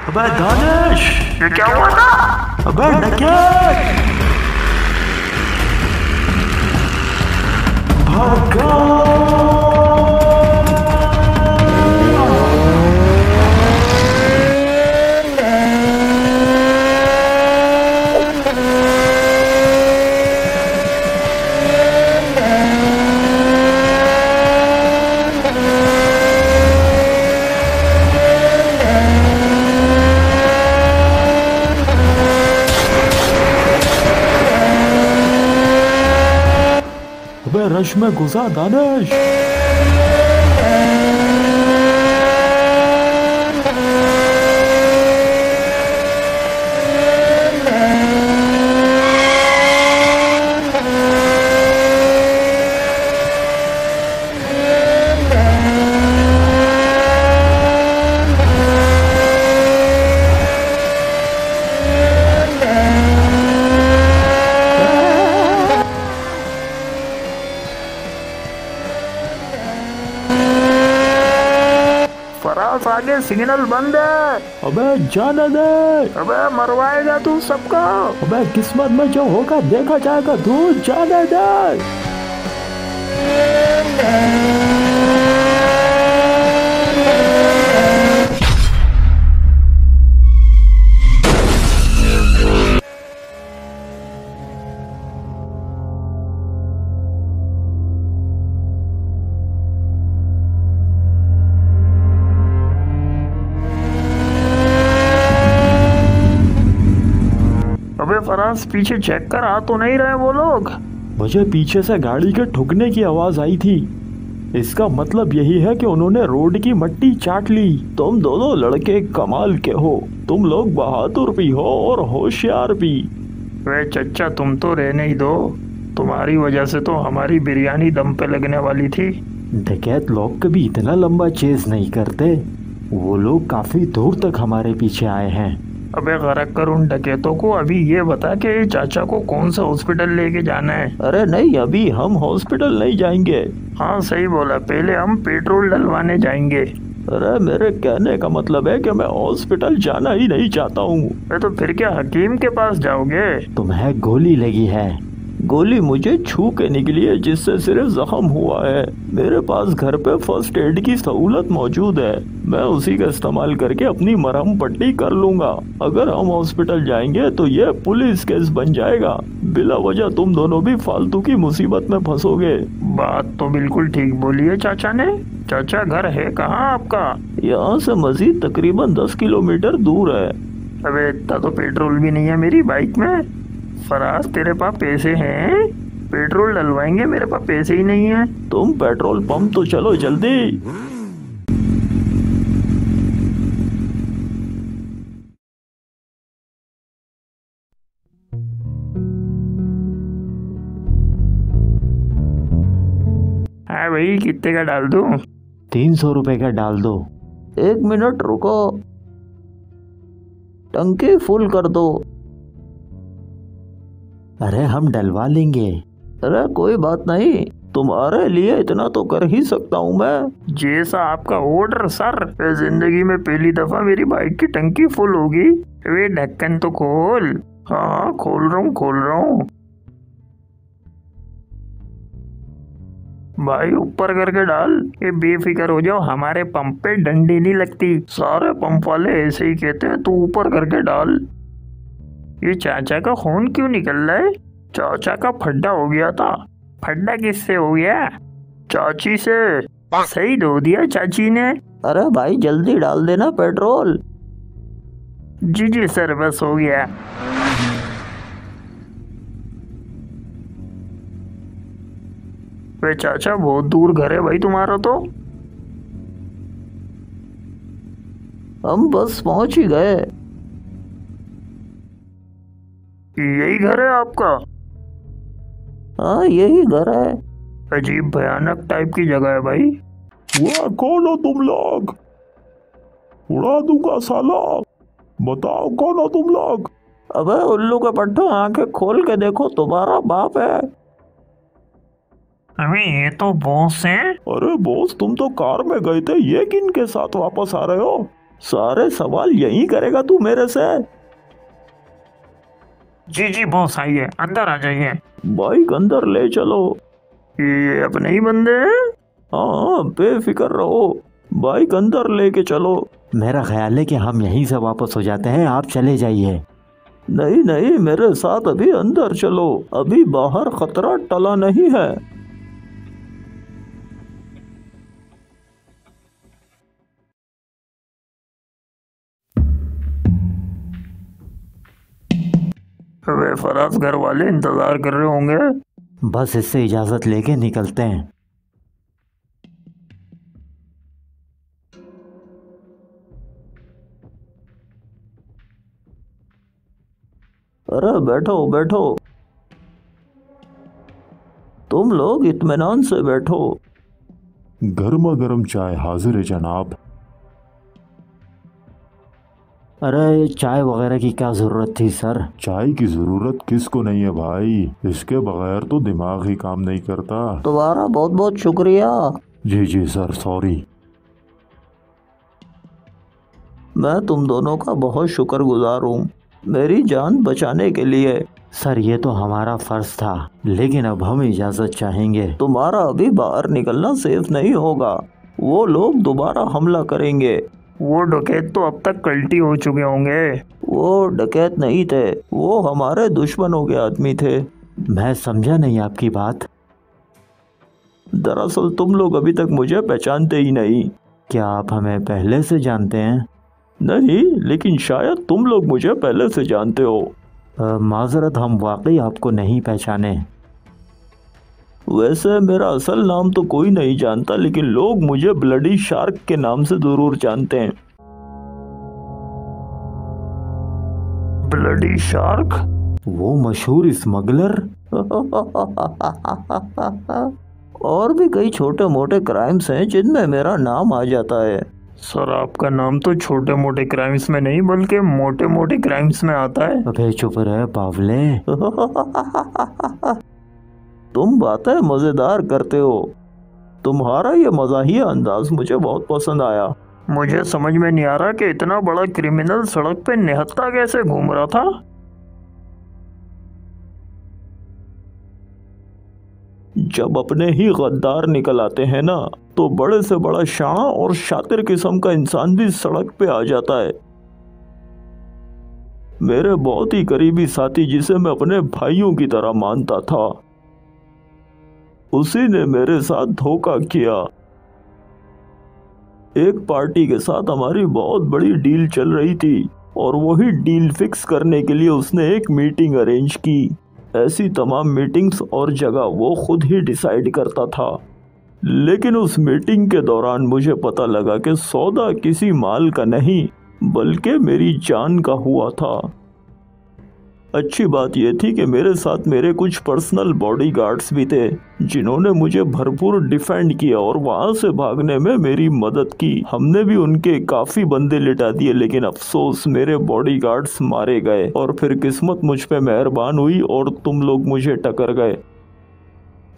अबे दानिश, ये क्या हुआ था? अबे डकैत, भागो। अबे रश में घुसा दानिश। फराज आगे सिग्नल बंद है। अबे जाने दे। अबे मरवाएगा तू सबको। अबे किस्मत में जो होगा देखा जाएगा, तू जाने दे। अबे फराज पीछे चेक कर, आ तो नहीं रहे वो लोग। मुझे पीछे से गाड़ी के ठुकने की आवाज आई थी। इसका मतलब यही है कि उन्होंने रोड की मट्टी चाट ली। तुम दोनों लड़के कमाल के हो। तुम लोग बहादुर भी हो और होशियार भी। वे चच्चा तुम तो रहने ही दो, तुम्हारी वजह से तो हमारी बिरयानी दम पे लगने वाली थी। डकैत लोग कभी इतना लंबा चेज नहीं करते। वो लोग काफी दूर तक हमारे पीछे आए हैं। अबे गरक कर उन डकैतों को। अभी ये बता कि चाचा को कौन सा हॉस्पिटल लेके जाना है। अरे नहीं, अभी हम हॉस्पिटल नहीं जाएंगे। हाँ सही बोला, पहले हम पेट्रोल डलवाने जाएंगे। अरे मेरे कहने का मतलब है कि मैं हॉस्पिटल जाना ही नहीं चाहता हूँ। तो फिर क्या हकीम के पास जाओगे? तुम्हें गोली लगी है। गोली मुझे छू के निकली है, जिससे सिर्फ जख्म हुआ है। मेरे पास घर पे फर्स्ट एड की सहूलत मौजूद है। मैं उसी का इस्तेमाल करके अपनी मरहम पट्टी कर लूंगा। अगर हम हॉस्पिटल जाएंगे तो ये पुलिस केस बन जाएगा। बिला वजह तुम दोनों भी फालतू की मुसीबत में फंसोगे। बात तो बिल्कुल ठीक बोली है चाचा ने। चाचा घर है कहाँ आपका? यहाँ से मस्जिद तकरीबन 10 किलोमीटर दूर है। अबे इतना तो पेट्रोल भी नहीं है मेरी बाइक में। फराज तेरे पास पैसे हैं? पेट्रोल डलवाएंगे, मेरे पास पैसे ही नहीं है। तुम पेट्रोल पंप तो चलो जल्दी। हाँ भाई, कितने का डाल दूं? 300 रुपए का डाल दो। 1 मिनट रुको, टंकी फुल कर दो। अरे हम डलवा लेंगे। अरे कोई बात नहीं, तुम्हारे लिए इतना तो कर ही सकता हूँ मैं। जैसा आपका ऑर्डर सर। जिंदगी में पहली दफा मेरी बाइक की टंकी फुल होगी। वे ढक्कन तो खोल। हाँ खोल रहा हूँ भाई, ऊपर करके डाल। ये बेफिक्र हो जाओ, हमारे पंप पे डंडी नहीं लगती। सारे पंप वाले ऐसे ही कहते हैं, तू ऊपर करके डाल। ये चाचा का खून क्यों निकल रहा है? चाचा का फड्डा हो गया था। फड्डा किससे हो गया? चाची से। सही धो दिया चाची ने। अरे भाई जल्दी डाल देना पेट्रोल। जी जी सर, बस हो गया। वे चाचा बहुत दूर घर है भाई तुम्हारा तो। हम बस पहुंच ही गए। यही घर है आपका? हाँ यही घर है। अजीब भयानक टाइप की जगह है भाई। वाह, कौन हो तुम लोग? उड़ा दूंगा साला। बताओ कौन हो तुम लोग? अबे उल्लू के पट्टो, आंखें खोल के देखो, तुम्हारा बाप है। अबे ये तो बॉस है। अरे बॉस, तुम तो कार में गए थे, ये किन के साथ वापस आ रहे हो? सारे सवाल यही करेगा तू मेरे से? जी जी बॉस, आइए अंदर आ जाइए। बाइक अंदर ले चलो। ये अपने ही बंदे हैं? हाँ बेफिक्र रहो, बाइक अंदर लेके चलो। मेरा ख्याल है कि हम यहीं से वापस हो जाते हैं, आप चले जाइए। नहीं नहीं, मेरे साथ अभी अंदर चलो, अभी बाहर खतरा टला नहीं है। वे फराज घर वाले इंतजार कर रहे होंगे। बस इससे इजाजत लेके निकलते हैं। अरे बैठो बैठो, तुम लोग इत्मीनान से बैठो। गर्मा गर्म चाय हाजिर है जनाब। अरे चाय वगैरह की क्या ज़रूरत थी सर? चाय की जरूरत किसको नहीं है भाई, इसके बगैर तो दिमाग ही काम नहीं करता। तुम्हारा बहुत बहुत शुक्रिया। जी जी सर, सॉरी। मैं तुम दोनों का बहुत शुक्रगुजार हूँ, मेरी जान बचाने के लिए। सर ये तो हमारा फ़र्ज़ था, लेकिन अब हम इजाज़त चाहेंगे। तुम्हारा अभी बाहर निकलना सेफ नहीं होगा, वो लोग दोबारा हमला करेंगे। वो डकैत तो अब तक कल्टी हो चुके होंगे। वो डकैत नहीं थे, वो हमारे दुश्मनों के आदमी थे। मैं समझा नहीं आपकी बात। दरअसल तुम लोग अभी तक मुझे पहचानते ही नहीं। क्या आप हमें पहले से जानते हैं? नहीं, लेकिन शायद तुम लोग मुझे पहले से जानते हो। माजरत, हम वाकई आपको नहीं पहचाने। वैसे मेरा असल नाम तो कोई नहीं जानता, लेकिन लोग मुझे ब्लडी शार्क के नाम से जरूर जानते हैं। Bloody shark? वो मशहूर स्मगलर? और भी कई छोटे मोटे क्राइम्स हैं जिनमें मेरा नाम आ जाता है। सर आपका नाम तो छोटे मोटे क्राइम्स में नहीं बल्कि मोटे मोटे क्राइम्स में आता है। अबे चुप रहे बावले। तुम बातें मजेदार करते हो, तुम्हारा ये मज़ाहिया अंदाज मुझे बहुत पसंद आया। मुझे समझ में नहीं आ रहा कि इतना बड़ा क्रिमिनल सड़क पे निहत्था कैसे घूम रहा था। जब अपने ही गद्दार निकल आते हैं ना, तो बड़े से बड़ा शाना और शातिर किस्म का इंसान भी सड़क पे आ जाता है। मेरे बहुत ही करीबी साथी, जिसे मैं अपने भाइयों की तरह मानता था, उसी ने मेरे साथ धोखा किया। एक पार्टी के साथ हमारी बहुत बड़ी डील चल रही थी, और वही डील फिक्स करने के लिए उसने एक मीटिंग अरेंज की। ऐसी तमाम मीटिंग्स और जगह वो खुद ही डिसाइड करता था, लेकिन उस मीटिंग के दौरान मुझे पता लगा कि सौदा किसी माल का नहीं बल्कि मेरी जान का हुआ था। अच्छी बात यह थी कि मेरे साथ मेरे कुछ पर्सनल बॉडीगार्ड्स भी थे, जिन्होंने मुझे भरपूर डिफेंड किया और वहां से भागने में मेरी मदद की। हमने भी उनके काफी बंदे लिटा दिए, लेकिन अफसोस मेरे बॉडीगार्ड्स मारे गए और फिर किस्मत मुझ पे मेहरबान हुई और तुम लोग मुझे टक्कर गए।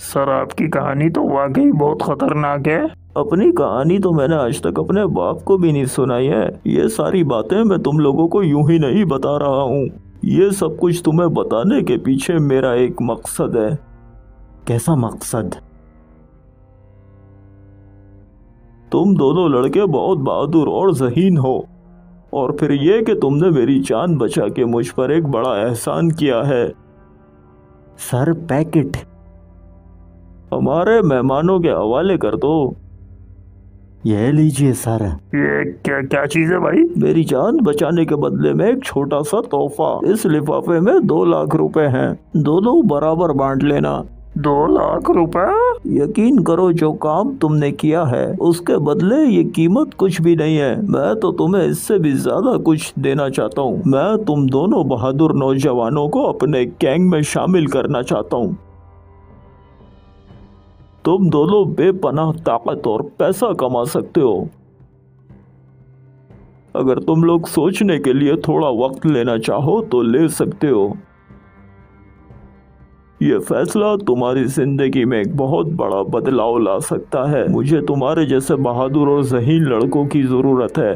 सर आपकी कहानी तो वाकई बहुत खतरनाक है। अपनी कहानी तो मैंने आज तक अपने बाप को भी नहीं सुनाई है। ये सारी बातें मैं तुम लोगों को यूं ही नहीं बता रहा हूँ, ये सब कुछ तुम्हें बताने के पीछे मेरा एक मकसद है। कैसा मकसद? तुम दोनों लड़के बहुत बहादुर और ज़हीन हो, और फिर ये कि तुमने मेरी जान बचा के मुझ पर एक बड़ा एहसान किया है। सर पैकेट हमारे मेहमानों के हवाले कर दो। ये लीजिए सर। ये क्या क्या चीज है भाई? मेरी जान बचाने के बदले में एक छोटा सा तोहफा। इस लिफाफे में 2 लाख रुपए हैं, दोनों बराबर बांट लेना। 2 लाख रुपए? यकीन करो, जो काम तुमने किया है उसके बदले ये कीमत कुछ भी नहीं है। मैं तो तुम्हें इससे भी ज्यादा कुछ देना चाहता हूँ। मैं तुम दोनों बहादुर नौजवानों को अपने गैंग में शामिल करना चाहता हूँ। तुम दोनों बेपनाह ताकत और पैसा कमा सकते हो। अगर तुम लोग सोचने के लिए थोड़ा वक्त लेना चाहो तो ले सकते हो। ये फैसला तुम्हारी जिंदगी में एक बहुत बड़ा बदलाव ला सकता है। मुझे तुम्हारे जैसे बहादुर और ज़हीन लड़कों की जरूरत है।